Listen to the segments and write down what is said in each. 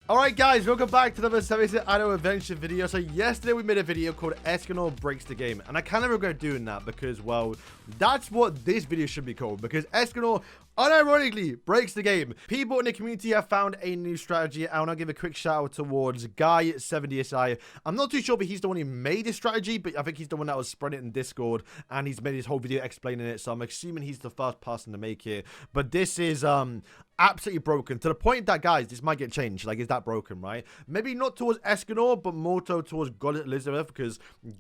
Alright guys, welcome back to another 76 Idle Adventure video. So yesterday we made a video called Escanor Breaks the Game. And I kind of regret doing that because, well, that's what this video should be called. Because Escanor unironically breaks the game. People in the community have found a new strategy. I want to give a quick shout out towards Guy70SI. I'm not too sure if he's the one who made this strategy, but I think he's the one that was spreading it in Discord. And he's made his whole video explaining it. So I'm assuming he's the first person to make it. But this is absolutely broken to the point that, guys, this might get changed. Like, is that broken, right? Maybe not towards Escanor, but more so towards Goddess Elizabeth, because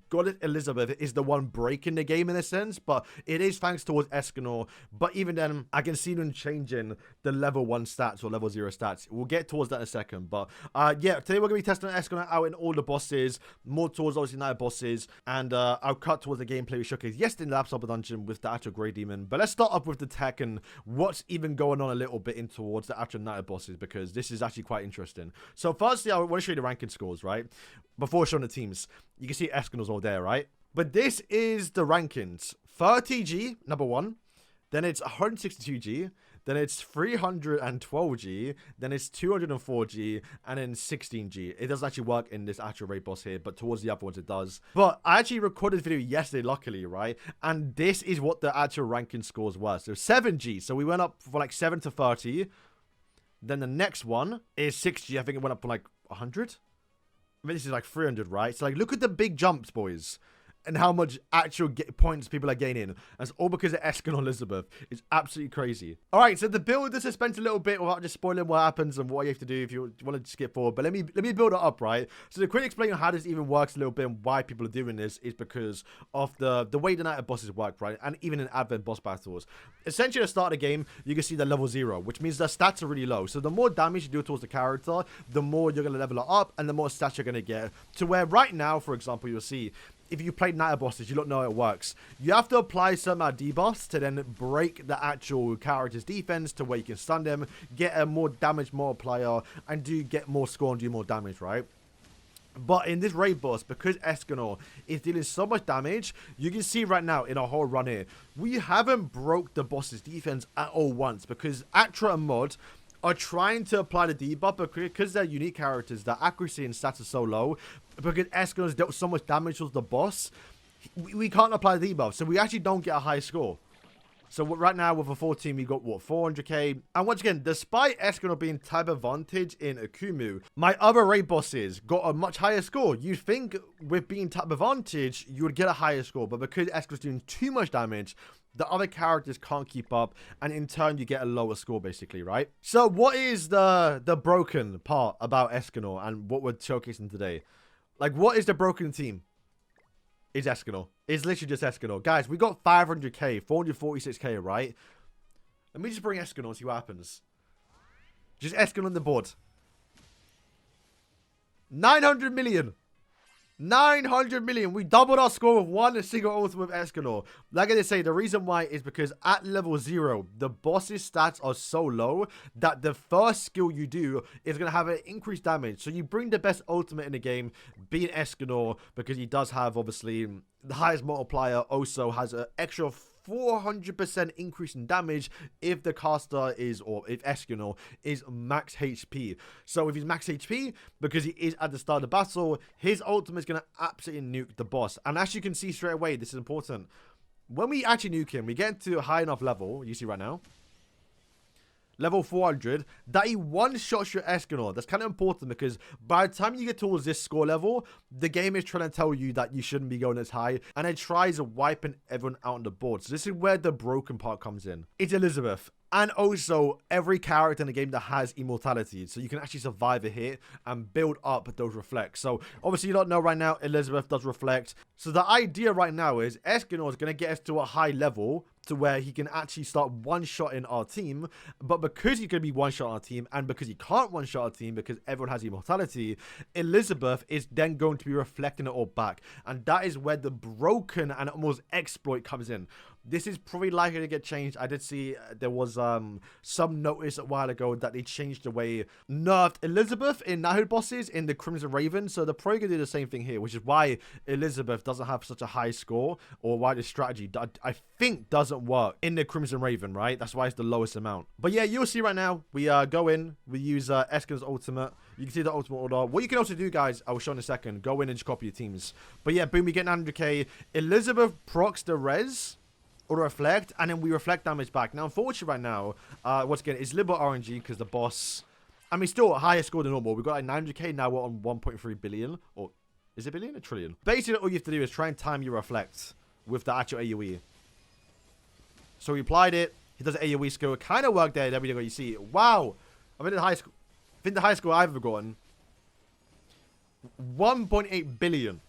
Goddess Elizabeth is the one breaking the game in a sense, but it is thanks towards Escanor. But even then, I can see them changing the level 1 stats or level 0 stats. We'll get towards that in a second, but yeah, today we're going to be testing Escanor out in all the bosses, more towards obviously night bosses, and I'll cut towards the gameplay we showcased yesterday in the Laptop Dungeon with the actual Grey Demon. But let's start up with the tech and what's even going on a little bit in towards the actual night bosses, because this is actually quite interesting. So firstly, I want to show you the ranking scores, right? Before showing the teams, you can see Escanor's all there, right? But this is the rankings. 30G, number 1. Then it's 162G. Then it's 312G. Then it's 204G. And then 16G. It doesn't actually work in this actual raid boss here, but towards the other ones it does. But I actually recorded this video yesterday, luckily, right? And this is what the actual ranking scores were. So 7G. So we went up from like 7 to 30. Then the next one is 6G. I think it went up from like 100. I mean, this is like 300, right? So like, look at the big jumps, boys. And how much actual points people are gaining. That's all because of Escanor Elizabeth. It's absolutely crazy. Alright, so the build is suspense a little bit without just spoiling what happens and what you have to do if you want to skip forward. But let me build it up, right? So to quickly explain how this even works a little bit and why people are doing this is because of the way the night bosses work, right? And even in Advent boss battles. Essentially, at the start of the game, you can see the level 0, which means the stats are really low. So the more damage you do towards the character, the more you're going to level it up and the more stats you're going to get. To where right now, for example, you'll see, if you played night bosses, you don't know how it works. You have to apply some debuffs to then break the actual character's defense to where you can stun them, get a more damage multiplier, and do get more score and do more damage, right? But in this raid boss, because Escanor is dealing so much damage, you can see right now in our whole run here, we haven't broke the boss's defense at all once, because Atra and Mod are trying to apply the debuff, but because they're unique characters, their accuracy and stats are so low, because Escanor's dealt so much damage towards the boss, we can't apply the debuff, so we actually don't get a high score. So right now with a 14, we got, what, 400k? And once again, despite Escanor being type advantage in Akumu, my other raid bosses got a much higher score. You'd think with being type advantage, you would get a higher score, but because Escanor's doing too much damage, the other characters can't keep up, and in turn you get a lower score basically, right? So what is the broken part about Escanor and what we're showcasing today? Like, what is the broken team? It's Escanor. It's literally just Escanor. Guys, we got 500k, 446k, right? Let me just bring Escanor and see what happens. Just Escanor on the board. 900 million. 900 million. We doubled our score with one single ultimate with Escanor. Like I say, the reason why is because at level 0, the boss's stats are so low that the first skill you do is going to have an increased damage. So you bring the best ultimate in the game, being Escanor, because he does have, obviously, the highest multiplier, also has an extra 400% increase in damage if the caster is, or if Escanor is max HP. So if he's max HP, because he is at the start of the battle, his ultimate is going to absolutely nuke the boss. And as you can see straight away, this is important. When we actually nuke him, we get to a high enough level, you see right now, level 400, that he one-shots your Escanor. That's kind of important because by the time you get towards this score level, the game is trying to tell you that you shouldn't be going as high, and it tries wiping everyone out on the board. So this is where the broken part comes in. It's Elizabeth. And also, every character in the game that has immortality. So you can actually survive a hit and build up those reflects. So, obviously, you don't know right now, Elizabeth does reflect. So the idea right now is Escanor is going to get us to a high level to where he can actually start one-shotting our team. But because he's going to be one-shot our team, and because he can't one-shot our team because everyone has immortality, Elizabeth is then going to be reflecting it all back. And that is where the broken and almost exploit comes in. This is probably likely to get changed. I did see there was some notice a while ago that they changed the way nerfed Elizabeth in Knighthood bosses in the Crimson Raven. So they're probably going to do the same thing here, which is why Elizabeth doesn't have such a high score, or why the strategy, I think, doesn't work in the Crimson Raven, right? That's why it's the lowest amount. But yeah, you'll see right now, we go in, we use Escanor's ultimate. You can see the ultimate order. What you can also do, guys, I will show in a second. Go in and just copy your teams. But yeah, boom, we get 900k. Elizabeth procs the res or reflect, and then we reflect damage back. Now, unfortunately, right now, once again, it's little bit RNG because the boss. I mean, still a higher score than normal. We've got like 900k. Now we're on 1.3 billion. Or is it billion or trillion? Basically, all you have to do is try and time your reflect with the actual AoE. So we applied it. He does an AoE skill. It kind of worked there. There we go. You see, wow. I think the highest score I've ever gotten. 1.8 billion.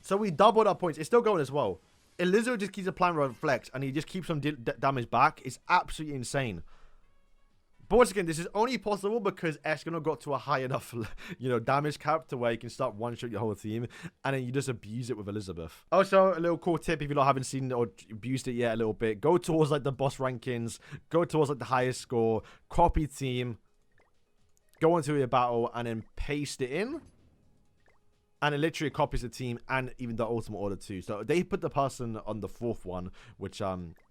So we doubled our points. It's still going as well. Elizabeth just keeps applying reflex, and he just keeps some damage back. It's absolutely insane. But once again, this is only possible because Escanor got to a high enough, you know, damage cap to where you can start one-shot your whole team, and then you just abuse it with Elizabeth. Also, a little cool tip if you lot haven't seen it or abused it yet a little bit, go towards like the boss rankings, go towards like the highest score, copy team, go into your battle, and then paste it in. And it literally copies the team and even the ultimate order too. So they put the person on the 4th one, which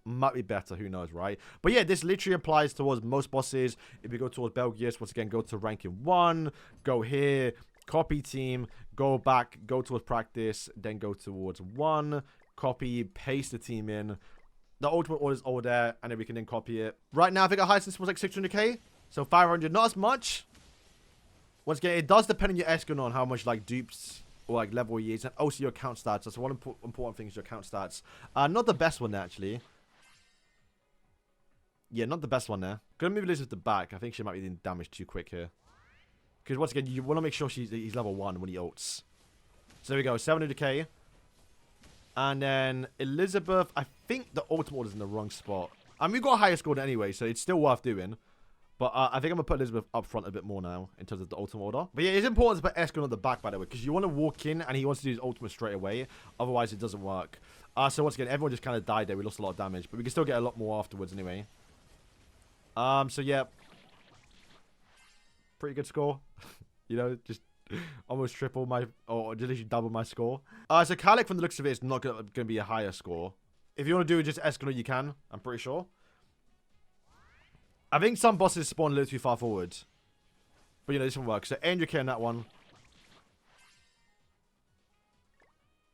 might be better. Who knows, right? But yeah, this literally applies towards most bosses. If you go towards Belgius, once again, go to ranking 1, go here, copy team, go back, go towards practice, then go towards 1, copy, paste the team in. The ultimate order is all there, and then we can then copy it. Right now, I think our highest was like 600k. So 500, not as much. Once again, it does depend on your Escanor on how much like dupes or like level he is, and also your account stats. That's one important thing is your account stats. Not the best one there, actually. Yeah, not the best one there. Gonna move Elizabeth to the back. I think she might be doing damage too quick here. Because once again, you want to make sure he's level 1 when he ults. So there we go, 700k. And then Elizabeth, I think the ultimate order is in the wrong spot. I mean, we've got a higher score anyway, so it's still worth doing. But I think I'm going to put Elizabeth up front a bit more now in terms of the ultimate order. But yeah, it's important to put Escanor at the back, by the way, because you want to walk in and he wants to do his ultimate straight away. Otherwise, it doesn't work. So once again, everyone just kind of died there. We lost a lot of damage, but we can still get a lot more afterwards anyway. So yeah. Pretty good score. You know, just almost triple my, or just literally double my score. So Kalik, from the looks of it, is not going to be a higher score. If you want to do just Escanor, you can. I'm pretty sure. I think some bosses spawn a little too far forward. But, you know, this one works. So, 800k on that one.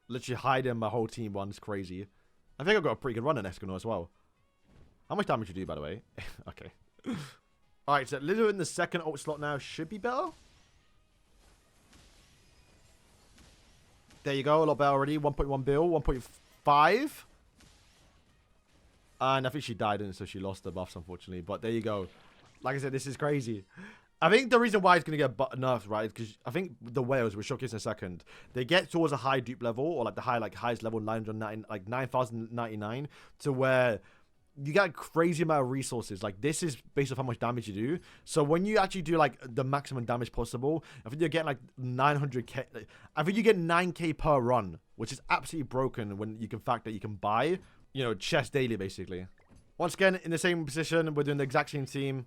Literally hiding my whole team one is crazy. I think I've got a pretty good run on Escanor as well. How much damage do you do, by the way? Okay. Alright, so Lizzo in the second ult slot now should be better. There you go, a lot better already. 1.1 bill, 1.5. And I think she died, and so she lost the buffs, unfortunately. But there you go. Like I said, this is crazy. I think the reason why it's going to get nerfed, right, because I think the whales, we'll showcase in a second, they get towards a high dupe level, or like the highest level, 9,099, to where you get a crazy amount of resources. Like, this is based off how much damage you do. So when you actually do like the maximum damage possible, I think you're getting like 900k. I think you get 9k per run, which is absolutely broken when you can fact that you can buy, you know, chests daily, basically. Once again, in the same position, we're doing the exact same team.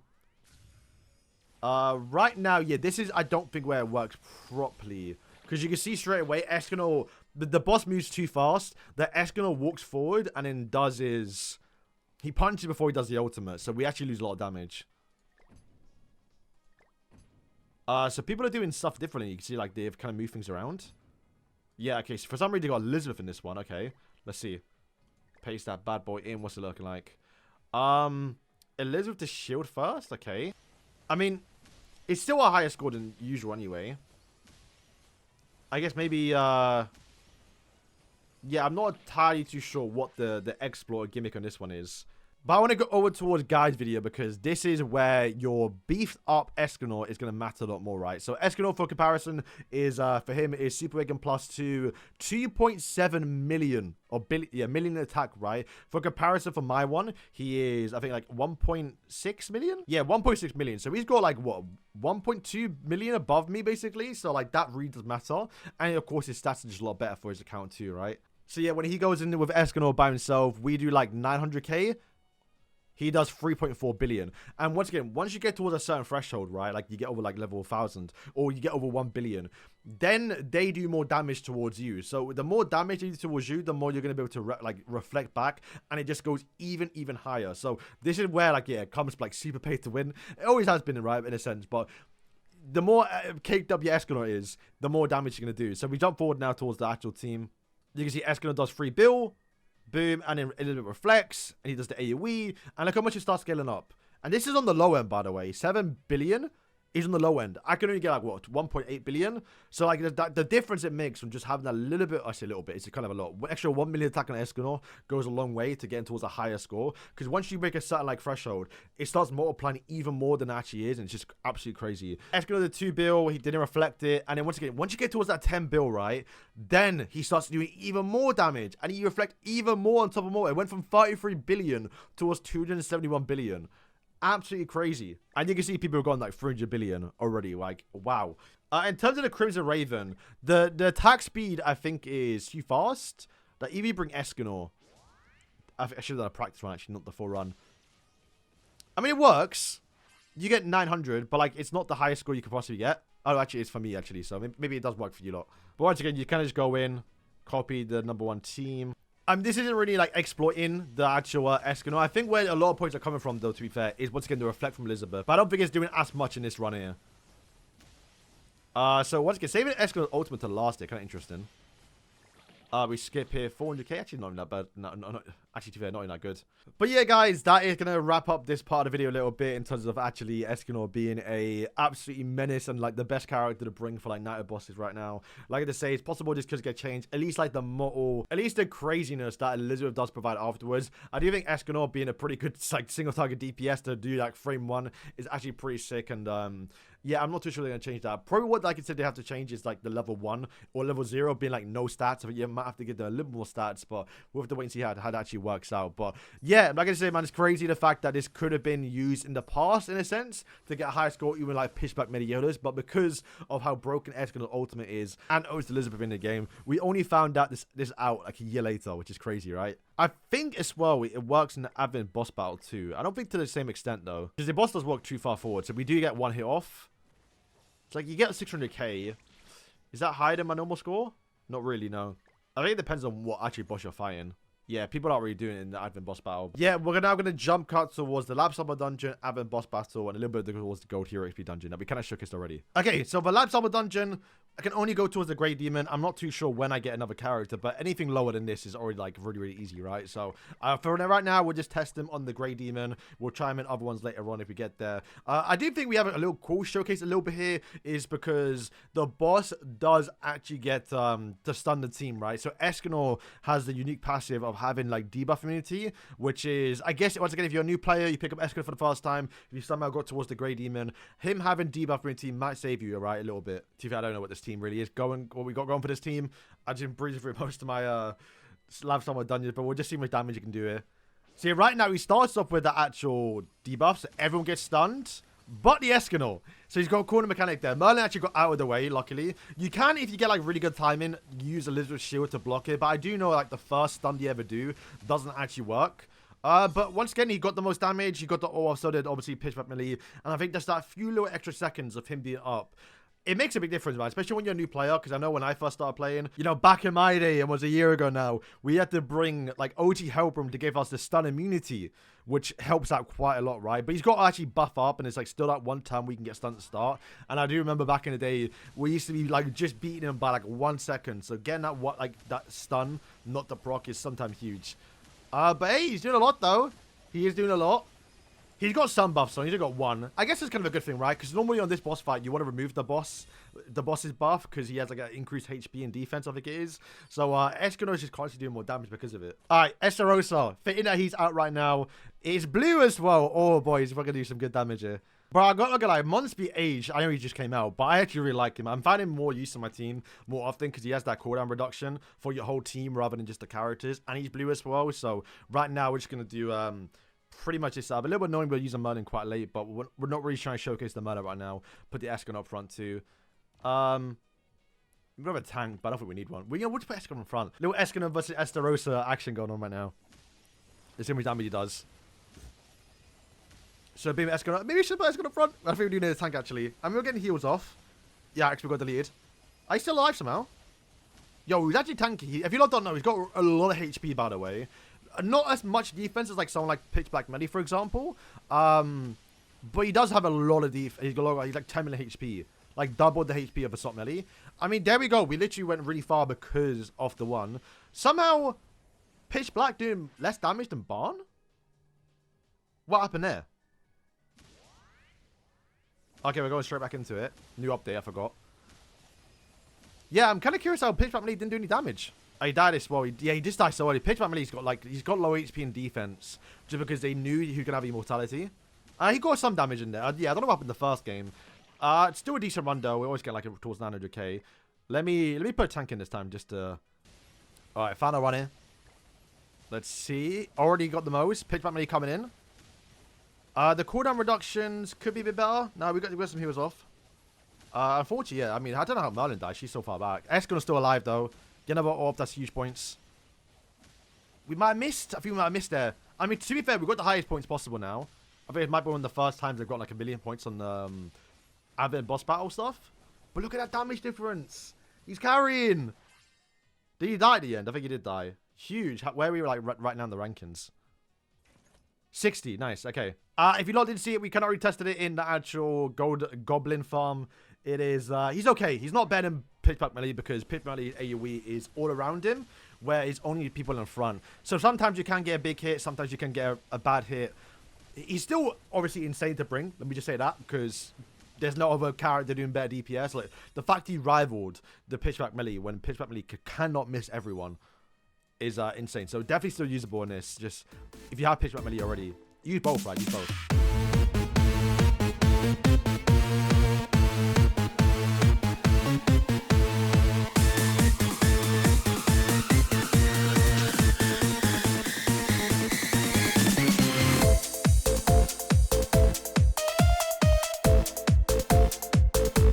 Right now, yeah, this is, I don't think, where it works properly. Because you can see straight away, Escanor, the boss moves too fast. The Escanor walks forward and then does his... He punches before he does the ultimate. So we actually lose a lot of damage. So people are doing stuff differently. You can see, like, they've kind of moved things around. Yeah, okay, so for some reason they got Elizabeth in this one. Okay, let's see. Paste that bad boy in. What's it looking like? Elizabeth to shield first. Okay. I mean, it's still a higher score than usual anyway. I guess maybe, yeah, I'm not entirely too sure what the exploit gimmick on this one is. But I want to go over towards Guy's video because this is where your beefed up Escanor is going to matter a lot more, right? So Escanor, for comparison, is, for him, is Super Wagon plus 2.7 million, or million attack, right? For comparison, for my one, he is, I think, like 1.6 million? Yeah, 1.6 million. So he's got, like, what, 1.2 million above me, basically? So, like, that really does matter. And, of course, his stats are just a lot better for his account, too, right? So, yeah, when he goes in with Escanor by himself, we do, like, 900k. He does 3.4 billion. And once again, once you get towards a certain threshold, right? Like you get over like level 1000 or you get over 1 billion, then they do more damage towards you. So the more damage they do towards you, the more you're going to be able to reflect back. And it just goes even higher. So this is where like, yeah, it comes like super pay to win. It always has been, right? In a sense. But the more caked up your Escanor is, the more damage you're going to do. So we jump forward now towards the actual team. You can see Escanor does free bill, boom, and then a little bit reflects, and he does the AoE, and look how much it starts scaling up. And this is on the low end, by the way. 7 billion is on the low end. I can only get like, what, 1.8 billion? So like the difference it makes from just having a little bit, I say a little bit, it's kind of a lot. Extra 1 million attack on Escanor goes a long way to getting towards a higher score. Because once you break a certain like threshold, it starts multiplying even more than it actually is. And it's just absolutely crazy. Escanor did 2 bill, he didn't reflect it. And then once again, once you get towards that 10 bill, right, then he starts doing even more damage. And he reflects even more on top of more. It went from 33 billion towards 271 billion. Absolutely crazy. And you can see people have gone like 300 billion already. Like, wow. In terms of the Crimson Raven, the attack speed, I think, is too fast. Like, if you bring Escanor, I should have done a practice run, actually, not the full run. I mean, it works. You get 900, but, like, it's not the highest score you could possibly get. Oh, actually, it's for me, actually, so maybe it does work for you lot. But once again, you kind of just go in, copy the #1 team. This isn't really, like, exploiting the actual Escanor. I think where a lot of points are coming from, though, to be fair, is once again the reflect from Elizabeth. But I don't think it's doing as much in this run here. So once again, saving Escanor's ultimate to last it, kind of interesting. We skip here, 400k, actually not even that bad, no, actually to be fair, not even that good. But yeah guys, that is going to wrap up this part of the video a little bit in terms of actually Escanor being a absolutely menace and like the best character to bring for like Night of Bosses right now. Like I just say, it's possible this could get changed, at least like the model, at least the craziness that Elizabeth does provide afterwards. I do think Escanor being a pretty good like single target DPS to do like frame 1 is actually pretty sick. And yeah, I'm not too sure they're going to change that. Probably what, like I said, they have to change is like the level 1 or level 0 being like no stats. So you might have to give them a little more stats, but we'll have to wait and see how that actually works out. But yeah, like I said, man, it's crazy the fact that this could have been used in the past in a sense to get a higher score, even like Pitchback Mediolas. But because of how broken Escanor's ultimate is and Oath Elizabeth in the game, we only found out this out like a year later, which is crazy, right? I think as well it works in the Advent boss battle too. I don't think to the same extent though, because the boss does work too far forward. So we do get one hit off. It's like you get 600k. Is that higher than my normal score? Not really, no. I think it depends on what actually boss you're fighting. Yeah, people aren't really doing it in the Advent boss battle. Yeah, we're now going to jump cut towards the Lab Summer dungeon, Advent boss battle, and a little bit towards the Gold Hero XP dungeon that we kind of showcased already. Okay, so the Lab Summer dungeon, I can only go towards the Grey Demon. I'm not too sure when I get another character, but anything lower than this is already like really, really easy, right? So for right now, we'll just test him on the Grey Demon. We'll try him in other ones later on if we get there. I do think we have a little cool showcase a little bit here is because the boss does actually get to stun the team, right? So Escanor has the unique passive of having like debuff immunity, which is, I guess, once again, if you're a new player, you pick up Escanor for the first time, if you somehow got towards the Grey Demon, him having debuff immunity might save you, right, a little bit. To be fair, I don't know what this team really is what we got going for this team. I just breezed through most of my Lab Summer dungeons, but we'll just see how much damage you can do here. See, right now he starts off with the actual debuff, so everyone gets stunned, but the Escanor. So he's got a corner mechanic there. Merlin actually got out of the way, luckily. You can, if you get like really good timing, use Elizabeth's shield to block it, but I do know like the first stun you ever do doesn't actually work. But once again, he got the most damage. He got the so did obviously Pitchback Melee, and I think just that few little extra seconds of him being up, it makes a big difference, man, especially when you're a new player, because I know when I first started playing, you know, back in my day, it was a year ago now, we had to bring, like, OG Hellbrim to give us the stun immunity, which helps out quite a lot, right? But he's got to actually buff up, and it's, like, still that one time we can get stunned at start, and I do remember back in the day, we used to be, like, just beating him by, like, 1 second, so getting that stun, not the proc, is sometimes huge. But hey, he's doing a lot, though. He is doing a lot. He's got some buffs, so he's only got 1. I guess it's kind of a good thing, right? Because normally on this boss fight, you want to remove the boss's buff, because he has like an increased HP and defense, I think it is. So Escanor is just constantly doing more damage because of it. All right, Estarossa, fitting that he's out right now. It's blue as well. Oh boy, he's going to do some good damage here. But I got to look at like Monsby Age. I know he just came out, but I actually really like him. I'm finding more use in my team more often because he has that cooldown reduction for your whole team rather than just the characters, and he's blue as well. So right now we're just going to do pretty much this. A little bit annoying we're using Merlin quite late, but we're not really trying to showcase the Merlin right now. Put the Escanor up front too. We don't have a tank, but I don't think we need one. We'll just put Escanor in front. Little Escanor versus Estarossa action going on right now. Let's see how much damage he does. So beam Escanor. Maybe we should put Escanor up front. I think we do need a tank actually. I mean, we're getting heals off. Yeah, actually we got deleted. Are you still alive somehow? Yo, he's actually tanky. If you lot don't know, he's got a lot of HP, by the way. Not as much defense as like someone like Pitchback Melee, for example. But he does have a lot of defense. He's like 10 million HP. like doubled the HP of assault melee. I mean, there we go. We literally went really far because of the one. Somehow, Pitch Black doing less damage than Barn? What happened there? Okay, we're going straight back into it. New update, I forgot. Yeah, I'm kind of curious how Pitch Black melee didn't do any damage. Oh, he died this well. Yeah, he just died so early. Pitch Black melee's got like he's got low HP and defense just because they knew he could have immortality. He got some damage in there. Yeah, I don't know what happened in the first game. It's still a decent run though. We always get like towards 900k. Let me put a tank in this time just to. All right, final run in. Let's see. Already got the most. Pitch Black melee coming in. The cooldown reductions could be a bit better. No, we got some heals off. Unfortunately, yeah. I mean, I don't know how Merlin died. She's so far back. Escanor's still alive though. Get another orb. That's huge points. We might have missed. I think we might have missed there. I mean, to be fair, we've got the highest points possible now. I think it might be one of the first times they've got like 1 million points on Advent boss battle stuff. But look at that damage difference. He's carrying. Did he die at the end? I think he did die. Huge. Where are we like right now in the rankings? 60. Nice. Okay. If you lot didn't see it, we kind of retested it in the actual Goblin farm. It is, he's okay. He's not better than Pitch Black melee because Pitch Black melee AoE is all around him, where it's only people in front. So sometimes you can get a big hit, sometimes you can get a bad hit. He's still obviously insane to bring. Let me just say that because there's no other character doing better DPS. Like the fact he rivaled the Pitch Black melee when Pitch Black melee cannot miss everyone is insane. So definitely still usable in this. Just if you have Pitch Black melee already, use both, right? Use both.